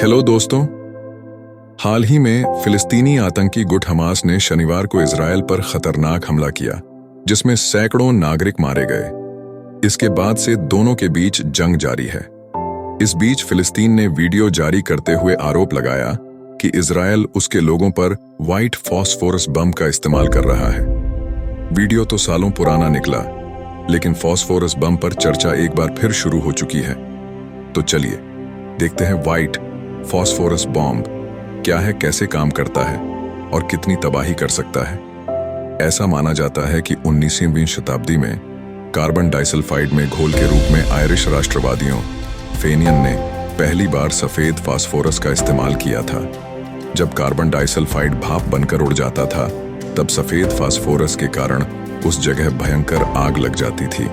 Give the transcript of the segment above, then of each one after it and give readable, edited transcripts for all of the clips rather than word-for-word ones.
Hello दोस्तों। हाल ही में फिलिस्तीनी आतंकी गुट हमास ने शनिवार को इजरायल पर खतरनाक हमला किया, जिसमें सैकड़ों नागरिक मारे गए। इसके बाद से दोनों के बीच जंग जारी है। इस बीच फिलिस्तीन ने वीडियो जारी करते हुए आरोप लगाया कि इजरायल उसके लोगों पर व्हाइट फॉस्फोरस बम का इस्तेमाल कर रहा है। वीडियो तो सालों पुराना निकला, लेकिन फॉस्फोरस बम पर चर्चा एक बार फिर शुरू हो चुकी है। तो चलिए देखते हैं व्हाइट फॉस्फोरस बॉम्ब क्या है, कैसे काम करता है और कितनी तबाही कर सकता है। ऐसा माना जाता है कि 19वीं शताब्दी में कार्बन डाइसल्फाइड में घोल के रूप में आयरिश राष्ट्रवादियों फेनियन ने पहली बार सफेद फास्फोरस का इस्तेमाल किया था। जब कार्बन डाइसल्फाइड भाप बनकर उड़ जाता था, तब सफेद फास्फोरस के कारण उस जगह भयंकर आग लग जाती थी।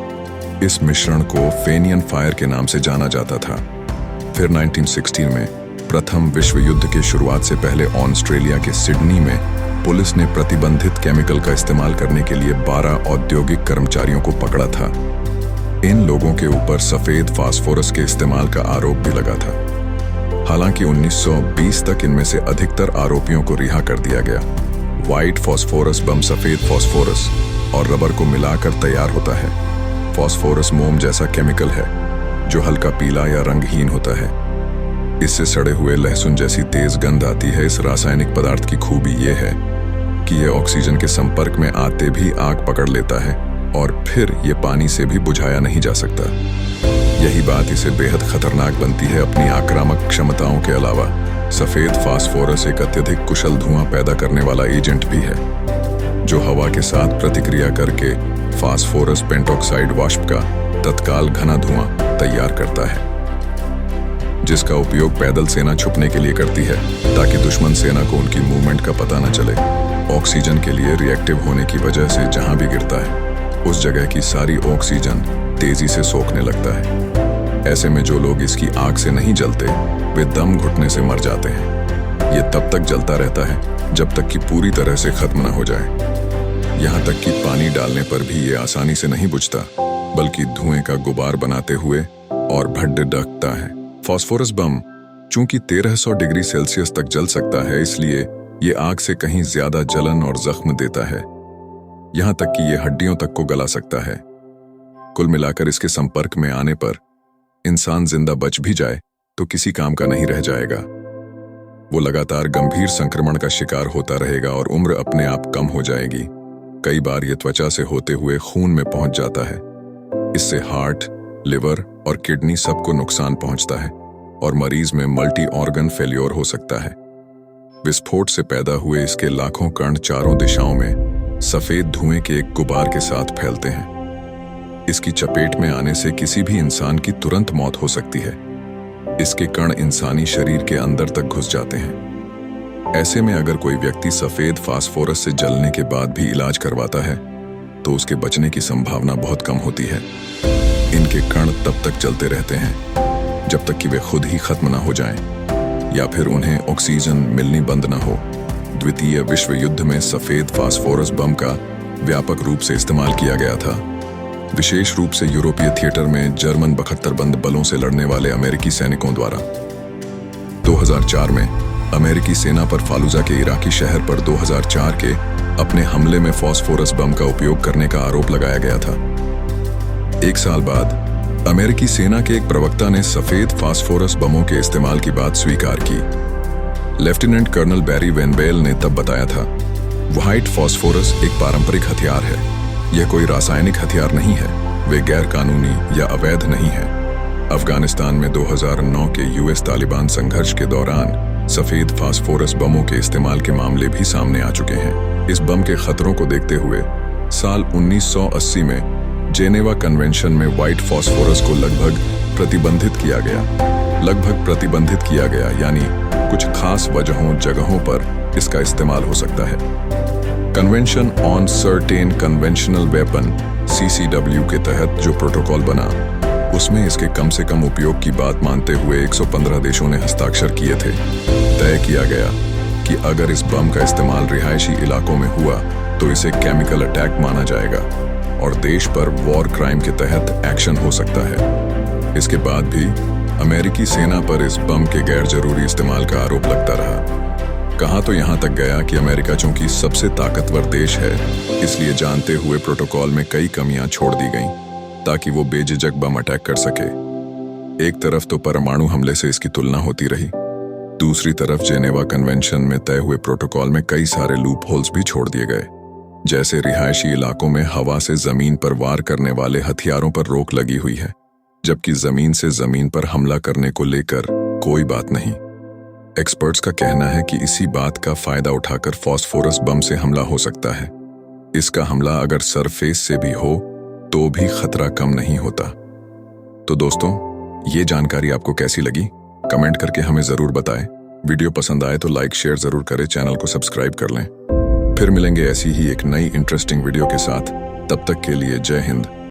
इस मिश्रण को फेनियन फायर के नाम से जाना जाता था। फिर 1916 में प्रथम विश्व युद्ध के शुरुआत से पहले ऑस्ट्रेलिया के सिडनी में पुलिस ने प्रतिबंधित केमिकल का इस्तेमाल करने के लिए 12 औद्योगिक कर्मचारियों को पकड़ा था। इन लोगों के ऊपर सफेद फास्फोरस के इस्तेमाल का आरोप भी लगा था। हालांकि 1920 तक इनमें से अधिकतर आरोपियों को रिहा कर दिया गया। व्हाइट फॉस्फोरस बम सफेद फॉस्फोरस और रबर को मिलाकर तैयार होता है। फॉस्फोरस मोम जैसा केमिकल है जो हल्का पीला या रंगहीन होता है। इससे सड़े हुए लहसुन जैसी तेज गंध आती है। इस रासायनिक पदार्थ की खूबी यह है कि यह ऑक्सीजन के संपर्क में आते भी आग पकड़ लेता है और फिर यह पानी से भी बुझाया नहीं जा सकता। यही बात इसे बेहद खतरनाक बनती है। अपनी आक्रामक क्षमताओं के अलावा सफेद फास्फोरस एक अत्यधिक कुशल धुआं पैदा करने वाला एजेंट भी है, जो हवा के साथ प्रतिक्रिया करके फास्फोरस पेंटॉक्साइड वाष्प का तत्काल घना धुआं तैयार करता है, जिसका उपयोग पैदल सेना छुपने के लिए करती है ताकि दुश्मन सेना को उनकी मूवमेंट का पता न चले। ऑक्सीजन के लिए रिएक्टिव होने की वजह से जहां भी गिरता है उस जगह की सारी ऑक्सीजन तेजी से सोखने लगता है। ऐसे में जो लोग इसकी आग से नहीं जलते वे दम घुटने से मर जाते हैं। ये तब तक जलता रहता है जब तक कि पूरी तरह से खत्म न हो जाए। यहाँ तक कि पानी डालने पर भी ये आसानी से नहीं बुझता, बल्कि धुएं का गुबार बनाते हुए और भड़कता है। फॉस्फोरस बम चूंकि 1300 डिग्री सेल्सियस तक जल सकता है, इसलिए ये आग से कहीं ज्यादा जलन और जख्म देता है, यहां तक कि ये हड्डियों तक को गला सकता है। कुल मिलाकर इसके संपर्क में आने पर इंसान जिंदा बच भी जाए तो किसी काम का नहीं रह जाएगा। वो लगातार गंभीर संक्रमण का शिकार होता रहेगा और उम्र अपने आप कम हो जाएगी। कई बार ये त्वचा से होते हुए खून में पहुंच जाता है। इससे हार्ट, लिवर और किडनी सबको नुकसान पहुंचता है और मरीज में मल्टी ऑर्गन फेल्योर हो सकता है। विस्फोट से पैदा हुए इसके लाखों कण चारों दिशाओं में सफेद धुएं के एक गुबार के साथ फैलते हैं। इसकी चपेट में आने से किसी भी इंसान की तुरंत मौत हो सकती है। इसके कण इंसानी शरीर के अंदर तक घुस जाते हैं। ऐसे में अगर कोई व्यक्ति सफेद फास्फोरस से जलने के बाद भी इलाज करवाता है तो उसके बचने की संभावना बहुत कम होती है। इनके कण तब तक चलते रहते हैं जब तक कि वे खुद ही खत्म ना हो जाएं, या फिर उन्हें ऑक्सीजन मिलनी बंद ना हो। द्वितीय विश्व युद्ध में सफेद फास्फोरस बम का व्यापक रूप से इस्तेमाल किया गया था, विशेष रूप से यूरोपीय थिएटर में जर्मन बख्तरबंद बलों से लड़ने वाले अमेरिकी सैनिकों द्वारा। 2004 में अमेरिकी सेना पर फालुजा के इराकी शहर पर 2004 के अपने हमले में फास्फोरस बम का उपयोग करने का आरोप लगाया गया था। एक साल बाद अमेरिकी सेना के एक प्रवक्ता ने सफेद फास्फोरस बमों के इस्तेमाल की बात स्वीकार की। लेफ्टिनेंट कर्नल बैरी वैन बेल ने तब बताया था, व्हाइट फॉस्फोरस एक पारंपरिक हथियार है। यह कोई रासायनिक हथियार नहीं है। वे गैर कानूनी या अवैध नहीं है। अफगानिस्तान में 2009 के यूएस तालिबान संघर्ष के दौरान सफेद फास्फोरस बमों के इस्तेमाल के मामले भी सामने आ चुके हैं। इस बम के खतरों को देखते हुए साल 1980 में जेनेवा कन्वेंशन में व्हाइट फॉस्फोरस को लगभग प्रतिबंधित किया गया, यानी कुछ खास जगहों पर इसका इस्तेमाल हो सकता है। Convention on certain conventional weapon (CCW) के तहत जो प्रोटोकॉल बना, उसमें इसके कम से कम उपयोग की बात मानते हुए 115 देशों ने हस्ताक्षर किए थे। तय किया गया कि अगर इस बम का इस्तेमाल रिहायशी इलाकों में हुआ तो इसे केमिकल अटैक माना जाएगा और देश पर वॉर क्राइम के तहत एक्शन हो सकता है। इसके बाद भी अमेरिकी सेना पर इस बम के गैर जरूरी इस्तेमाल का आरोप लगता रहा। कहा तो यहां तक गया कि अमेरिका चूंकि सबसे ताकतवर देश है, इसलिए जानते हुए प्रोटोकॉल में कई कमियां छोड़ दी गईं ताकि वो बेझिझक बम अटैक कर सके। एक तरफ तो परमाणु हमले से इसकी तुलना होती रही, दूसरी तरफ जेनेवा कन्वेंशन में तय हुए प्रोटोकॉल में कई सारे लूप होल्स भी छोड़ दिए गए, जैसे रिहायशी इलाकों में हवा से जमीन पर वार करने वाले हथियारों पर रोक लगी हुई है, जबकि जमीन से जमीन पर हमला करने को लेकर कोई बात नहीं। एक्सपर्ट्स का कहना है कि इसी बात का फायदा उठाकर फॉस्फोरस बम से हमला हो सकता है। इसका हमला अगर सरफेस से भी हो तो भी खतरा कम नहीं होता। तो दोस्तों, ये जानकारी आपको कैसी लगी? कमेंट करके हमें जरूर बताएं। वीडियो पसंद आए तो लाइक शेयर जरूर करें, चैनल को सब्सक्राइब कर लें। फिर मिलेंगे ऐसी ही एक नई इंटरेस्टिंग वीडियो के साथ। तब तक के लिए जय हिंद।